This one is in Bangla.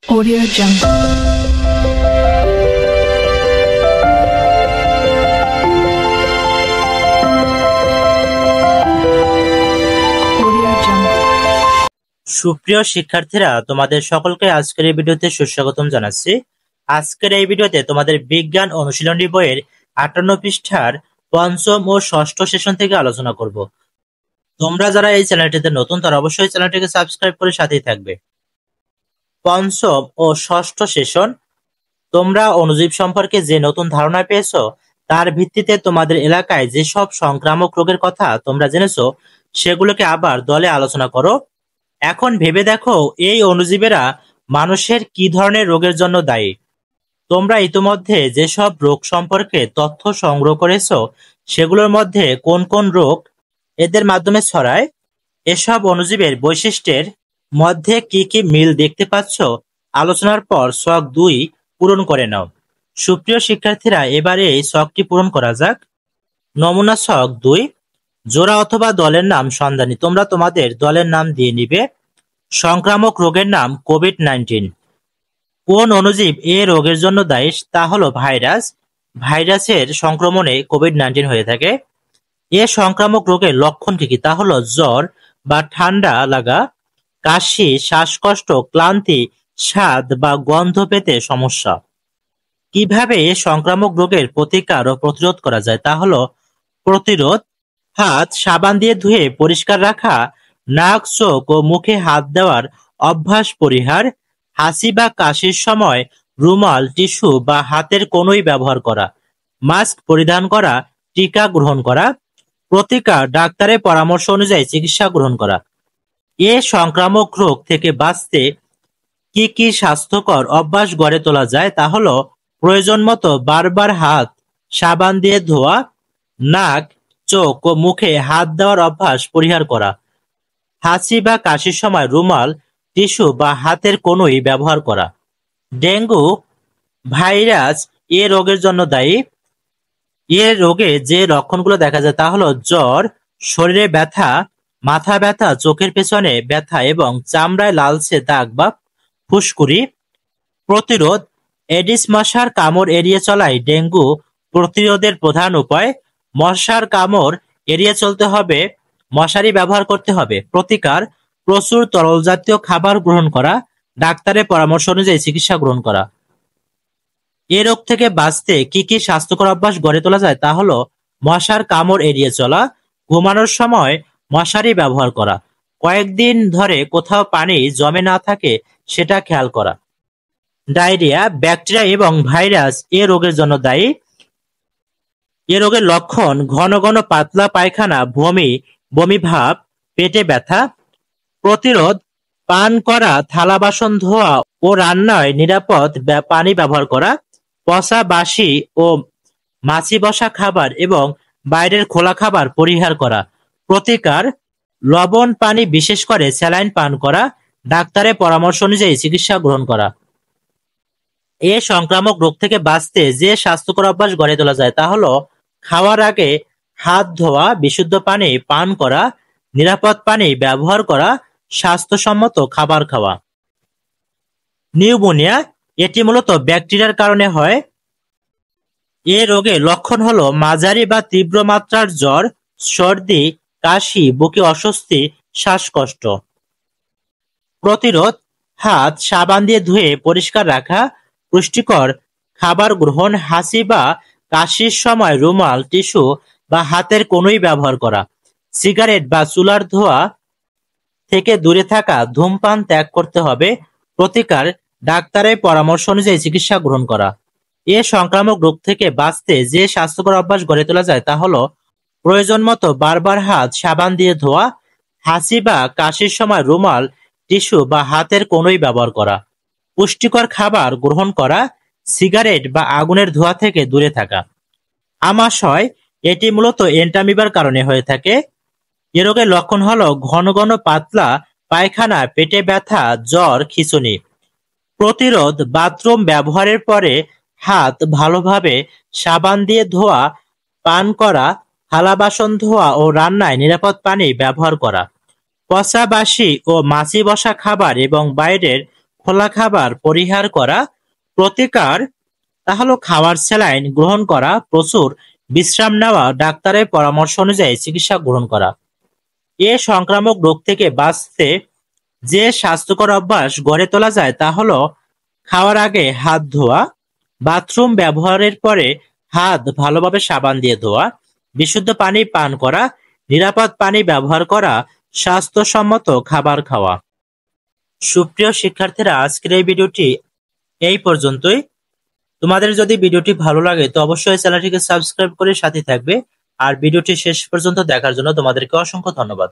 Audio Jungle. সুপ্রিয় শিক্ষার্থীরা, তোমাদের সকলকে আজকের এই ভিডিওতে সুস্বাগতম জানাচ্ছি। আজকের এই ভিডিওতে তোমাদের বিজ্ঞান অনুশীলনী বইয়ের 58 পৃষ্ঠার পঞ্চম ও ষষ্ঠ সেশন থেকে আলোচনা করব। তোমরা যারা এই চ্যানেলটিতে নতুন তারা অবশ্যই চ্যানেলটিকে সাবস্ক্রাইব করে সাথেই থাকবে। পঞ্চম ও ষষ্ঠ সেশন, তোমরা অণুজীব সম্পর্কে যে নতুন ধারণা পেয়েছো তার ভিত্তিতে তোমাদের এলাকায় যেসব সংক্রামক রোগের কথা তোমরা জেনেছো সেগুলোকে আবার দলে আলোচনা করো। এখন ভেবে দেখো, এই অণুজীবেরা মানুষের কি ধরনের রোগের জন্য দায়ী। তোমরা ইতিমধ্যে যেসব রোগ সম্পর্কে তথ্য সংগ্রহ করেছো সেগুলোর মধ্যে কোন কোন রোগ এদের মাধ্যমে ছড়ায়, এসব অণুজীবের বৈশিষ্ট্যের মধ্যে কি কি মিল দেখতে পাচ্ছ, আলোচনার পর ছক 2 পূরণ করে নাও। সুপ্রিয় শিক্ষার্থীরা, এবারে এই ছকটি পূরণ করা যাক। নমুনা ছক 2, জোড়া অথবা দলের নাম সন্ধানী। তোমরা তোমাদের দলের নাম দিয়ে নিবে। সংক্রামক রোগের নাম কোভিড-19। কোন অণুজীব এ রোগের জন্য দায়ী? তা হলো ভাইরাস। ভাইরাসের সংক্রমণে কোভিড-19 হয়ে থাকে। এ সংক্রামক রোগের লক্ষণ কি কি? তা হলো জ্বর বা ঠান্ডা লাগা, কাশি, শ্বাসকষ্ট, ক্লান্তি, স্বাদ বা গন্ধ পেতে সমস্যা। কিভাবে এ সংক্রামক রোগের প্রতিকার ও প্রতিরোধ করা যায়? তা হলো প্রতিরোধ: হাত সাবান দিয়ে ধুয়ে পরিষ্কার রাখা, নাক, চোখ ও মুখে হাত দেওয়ার অভ্যাস পরিহার, হাসি বা কাশির সময় রুমাল, টিস্যু বা হাতের কনুই ব্যবহার করা, মাস্ক পরিধান করা, টিকা গ্রহণ করা। প্রতিকার: ডাক্তারের পরামর্শ অনুযায়ী চিকিৎসা গ্রহণ করা। এ সংক্রামক রোগ থেকে বাঁচতে কি কি স্বাস্থ্যকর অভ্যাস গড়ে তোলা যায়? তা হলো প্রয়োজন মতো বারবার হাত সাবান দিয়ে ধোয়া, নাক, চোখ ও মুখে হাত দেওয়ার অভ্যাস পরিহার করা, হাঁচি বা কাশির সময় রুমাল, টিস্যু বা হাতের কনুই ব্যবহার করা। ডেঙ্গু ভাইরাস এ রোগের জন্য দায়ী। এ রোগে যে লক্ষণগুলো দেখা যায় তা হলো জ্বর, শরীরে ব্যথা, মাথা ব্যথা, চোখের পেছনে ব্যথা এবং চামড়ায় লালচে দাগ বা ফুসকুড়ি। প্রতিরোধ: এডিস মশার কামড় এড়িয়ে চলাই ডেঙ্গু প্রতিরোধের প্রধান উপায়। মশার কামড় এড়িয়ে চলতে হবে, মশারি ব্যবহার করতে হবে। প্রতিকার: প্রচুর তরল জাতীয় খাবার গ্রহণ করা, ডাক্তারের পরামর্শ অনুযায়ী চিকিৎসা গ্রহণ করা। এ রোগ থেকে বাঁচতে কি কি স্বাস্থ্যকর অভ্যাস গড়ে তোলা যায়? তা হলো মশার কামড় এড়িয়ে চলা, ঘুমানোর সময় মশারি ব্যবহার করা, কয়েকদিন ধরে কোথাও পানি জমে না থাকে সেটা খেয়াল করা। ডায়রিয়া ব্যাকটেরিয়া এবং ভাইরাস এ রোগের জন্য দায়ী। এ রোগের লক্ষণ ঘন ঘন পাতলা পায়খানা, বমি, বমি ভাব, পেটে ব্যথা। প্রতিরোধ: পান করা, থালা বাসন ধোয়া ও রান্নায় নিরাপদ পানি ব্যবহার করা, পচা, বাসি ও মাছি বসা খাবার এবং বাইরের খোলা খাবার পরিহার করা। প্রতিকার: লবণ পানি, বিশেষ করে স্যালাইন পান করা, ডাক্তারের পরামর্শ অনুযায়ী চিকিৎসা গ্রহণ করা। এ সংক্রামক রোগ থেকে বাঁচতে যে স্বাস্থ্যকর অভ্যাস গড়ে তোলা যায় তা হলো খাওয়ার আগে হাত ধোয়া, বিশুদ্ধ পানি পান করা, নিরাপদ পানি ব্যবহার করা, স্বাস্থ্যসম্মত খাবার খাওয়া। নিউমোনিয়া এটি মূলত ব্যাকটেরিয়ার কারণে হয়। এ রোগে লক্ষণ হলো মাঝারি বা তীব্র মাত্রার জ্বর, সর্দি, কাশি, বুকে অস্বস্তি, শ্বাসকষ্ট। প্রতিরোধ: হাত সাবান দিয়ে ধুয়ে পরিষ্কার রাখা, পুষ্টিকর খাবার গ্রহণ, হাঁচি বা কাশির সময় রুমাল, টিস্যু বা হাতের কনুই ব্যবহার করা, সিগারেট বা চুলার ধোঁয়া থেকে দূরে থাকা, ধূমপান ত্যাগ করতে হবে। প্রতিকার: ডাক্তারের পরামর্শ অনুযায়ী চিকিৎসা গ্রহণ করা। এ সংক্রামক রোগ থেকে বাঁচতে যে স্বাস্থ্যকর অভ্যাস গড়ে তোলা যায় তা হলো প্রয়োজন মতো বারবার হাত সাবান দিয়ে ধোয়া, হাঁচি বা কাশির সময় রুমাল, টিস্যু বা হাতের কনুই ব্যবহার করা, পুষ্টিকর খাবার গ্রহণ করা, সিগারেট বা আগুনের ধোঁয়া থেকে দূরে থাকা। আমাশয় এটি মূলত এন্টামিবার কারণে হয়ে থাকে। এ রোগের লক্ষণ হলো ঘন ঘন পাতলা পায়খানা, পেটে ব্যথা, জ্বর, খিঁচুনি। প্রতিরোধ: বাথরুম ব্যবহারের পরে হাত ভালোভাবে সাবান দিয়ে ধোয়া, পান করা, থালা বাসন ধোয়া ও রান্নায় নিরাপদ পানি ব্যবহার করা, পচা, বাসি ও মাছি বসা খাবার এবং বাইরের খোলা খাবার পরিহার করা, প্রতিকার তা হলো খাওয়ার স্যালাইন গ্রহণ করা, প্রচুর বিশ্রাম নেওয়া, ডাক্তারের পরামর্শ অনুযায়ী চিকিৎসা গ্রহণ করা। এ সংক্রামক রোগ থেকে বাঁচতে যে স্বাস্থ্যকর অভ্যাস গড়ে তোলা যায় তা হলো খাওয়ার আগে হাত ধোয়া, বাথরুম ব্যবহারের পরে হাত ভালোভাবে সাবান দিয়ে ধোয়া, বিশুদ্ধ পানি পান করা, নিরাপদ পানি ব্যবহার করা, স্বাস্থ্যসম্মত খাবার খাওয়া। সুপ্রিয় শিক্ষার্থীরা, আজকের এই ভিডিওটি এই পর্যন্তই। তোমাদের যদি ভিডিওটি ভালো লাগে তো অবশ্যই চ্যানেলটিকে সাবস্ক্রাইব করে সাথে থাকবে। আর ভিডিওটি শেষ পর্যন্ত দেখার জন্য তোমাদেরকে অসংখ্য ধন্যবাদ।